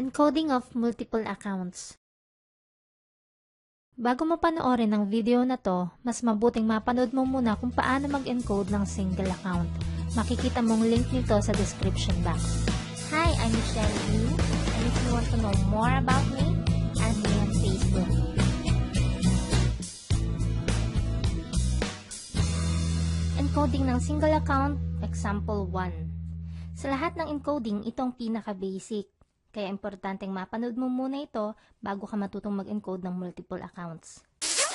Encoding of multiple accounts. Bago mo panoorin ang video na to, mas mabuting mapanood mo muna kung paano mag-encode ng single account. Makikita mong link nito sa description box. Hi, I'm Michelle Yu, and if you want to know more about me, add me on Facebook. Encoding ng single account, example 1. Sa lahat ng encoding, itong pinaka-basic. Kaya importanteng mapanood mo muna ito bago ka matutong mag-encode ng multiple accounts.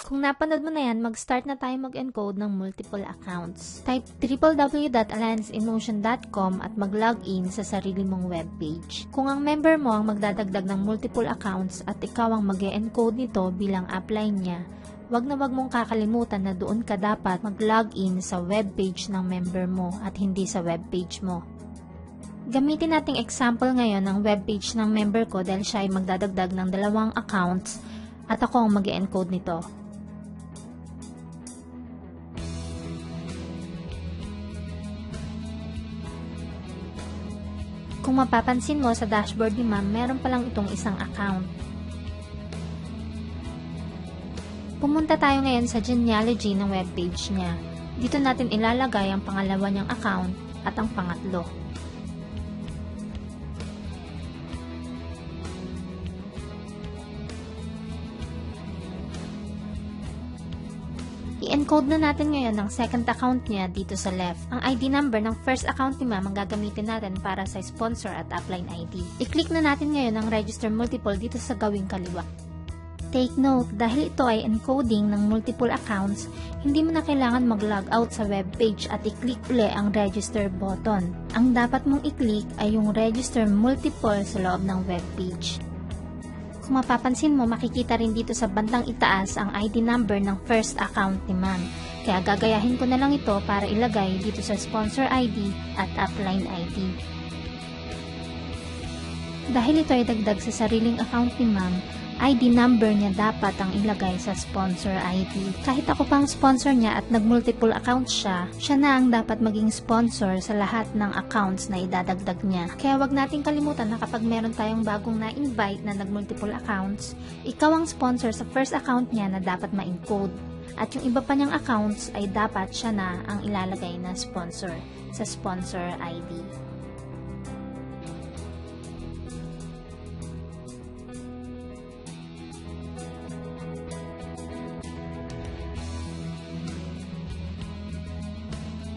Kung napanood mo na yan, mag-start na tayo mag-encode ng multiple accounts. Type www.allianceinmotion.com at mag-login sa sarili mong webpage. Kung ang member mo ang magdadagdag ng multiple accounts at ikaw ang mag-encode nito bilang upline niya, wag na wag mong kakalimutan na doon ka dapat mag-login sa webpage ng member mo at hindi sa webpage mo. Gamitin nating example ngayon ng webpage ng member ko dahil siya ay magdadagdag ng 2 accounts at ako ang mag-encode nito. Kung mapapansin mo sa dashboard ni ma'am, meron palang itong isang account. Pumunta tayo ngayon sa genealogy ng webpage niya. Dito natin ilalagay ang pangalawa niyang account at ang pangatlo. I-encode na natin ngayon ang second account niya dito sa left. Ang ID number ng first account ni ma'am ang gagamitin natin para sa sponsor at upline ID. I-click na natin ngayon ang register multiple dito sa gawing kaliwa. Take note, dahil ito ay encoding ng multiple accounts, hindi mo na kailangan mag-log out sa webpage at i-click uli ang register button. Ang dapat mong i-click ay yung register multiple sa loob ng webpage. Kung mapapansin mo, makikita rin dito sa bandang itaas ang ID number ng first account ni ma'am. Kaya gagayahin ko na lang ito para ilagay dito sa sponsor ID at upline ID. Dahil ito ay dagdag sa sariling account ni ma'am, ID number niya dapat ang ilagay sa sponsor ID. Kahit ako pang sponsor niya at nag-multiple accounts siya, siya na ang dapat maging sponsor sa lahat ng accounts na idadagdag niya. Kaya wag nating kalimutan na kapag meron tayong bagong na-invite na nag-multiple accounts, ikaw ang sponsor sa first account niya na dapat ma-encode. At yung iba pa niyang accounts ay dapat siya na ang ilalagay na sponsor sa sponsor ID.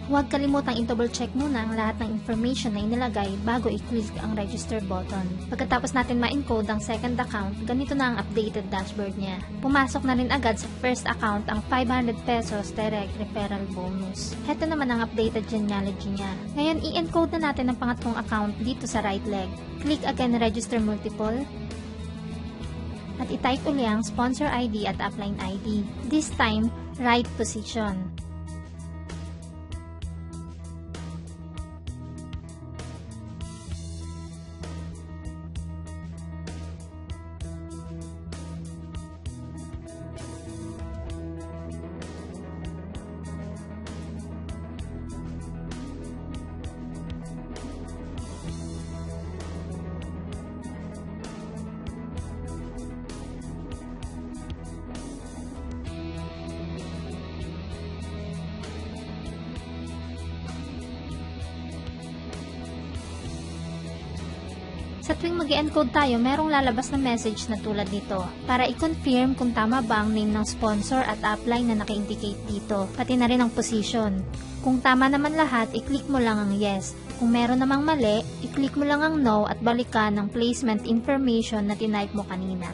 Huwag kalimutang i-double check muna ang lahat ng information na inilagay bago i-click ang register button. Pagkatapos natin ma-encode ang second account, ganito na ang updated dashboard niya. Pumasok na rin agad sa first account ang 500 pesos direct referral bonus. Heto naman ang updated genealogy niya. Ngayon, i-encode na natin ang pangatlong account dito sa right leg. Click again register multiple. At i-type uli ang sponsor ID at upline ID. This time, right position. Sa tuwing mag-encode tayo, merong lalabas na message na tulad nito para i-confirm kung tama ba ang name ng sponsor at upline na naka-indicate dito, pati na rin ang position. Kung tama naman lahat, i-click mo lang ang yes. Kung meron namang mali, i-click mo lang ang no at balikan ng placement information na tinype mo kanina.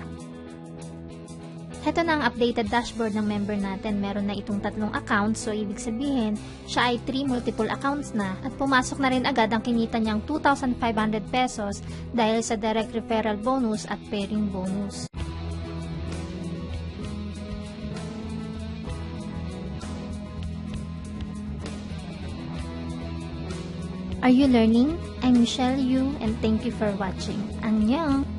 Heto na ang updated dashboard ng member natin. Meron na itong 3 accounts, so ibig sabihin, siya ay 3 multiple accounts na at pumasok na rin agad ang kinita niyang 2,500 pesos dahil sa direct referral bonus at pairing bonus. Are you learning? I'm Michelle Yu and thank you for watching. Annyeong!